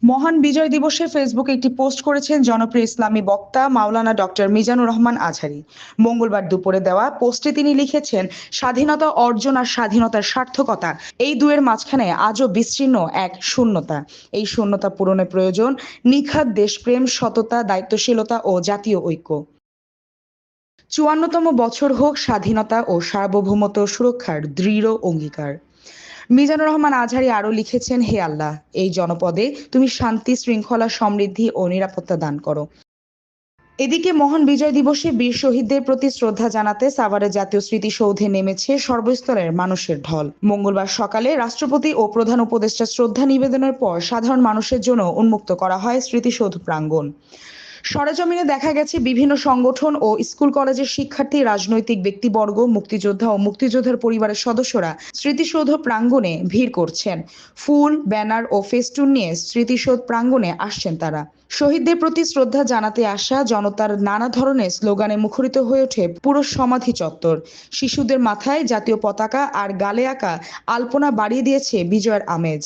মহান বিজয় দিবসে ফেসবুকে একটি পোস্ট করেছেন জনপ্রিয় ইসলামী বক্তা মাওলানা ডক্টর মিজানুর রহমান আজহারী। মঙ্গলবার দুপুরে দেওয়া পোস্টে তিনি লিখেছেন, স্বাধীনতা অর্জন আর স্বাধীনতার সার্থকতা, এই দুয়ের মাঝখানে আজও বিস্তীর্ণ এক শূন্যতা। এই শূন্যতা পূরণের প্রয়োজন নিখাদ দেশপ্রেম, সততা, দায়িত্বশীলতা ও জাতীয় ঐক্য। ৫৪তম বছর হোক স্বাধীনতা ও সার্বভৌমত্ব সুরক্ষার দৃঢ় অঙ্গীকার। মিজানুর রহমান আজহারী আরও লিখেছেন, হে আল্লাহ, এই জনপদে তুমি শান্তি, শৃঙ্খলা, সমৃদ্ধি ও নিরাপত্তা দান করো। এদিকে মহান বিজয় দিবসে বীর শহীদদের প্রতি শ্রদ্ধা জানাতে সাভারে জাতীয় স্মৃতিসৌধে নেমেছে সর্বস্তরের মানুষের ঢল। মঙ্গলবার সকালে রাষ্ট্রপতি ও প্রধান উপদেষ্টা শ্রদ্ধা নিবেদনের পর সাধারণ মানুষের জন্য উন্মুক্ত করা হয় স্মৃতিসৌধ প্রাঙ্গণ। সরেজমিনে দেখা গেছে বিভিন্ন সংগঠন ও স্কুল কলেজের শিক্ষার্থী, রাজনৈতিক ব্যক্তিবর্গ, মুক্তিযোদ্ধা ও মুক্তিযোদ্ধার পরিবারের সদস্যরা স্মৃতিসৌধ প্রাঙ্গণে ভিড় করছেন। ফুল, ব্যানার ও ফেস্টুন নিয়ে স্মৃতিসৌধ প্রাঙ্গণে আসছেন তারা। শহীদদের প্রতি শ্রদ্ধা জানাতে আসা জনতার নানা ধরনের স্লোগানে মুখরিত হয়ে ওঠে পুরো সমাধি চত্বর। শিশুদের মাথায় জাতীয় পতাকা আর গালে আঁকা আলপনা বাড়িয়ে দিয়েছে বিজয়ের আমেজ।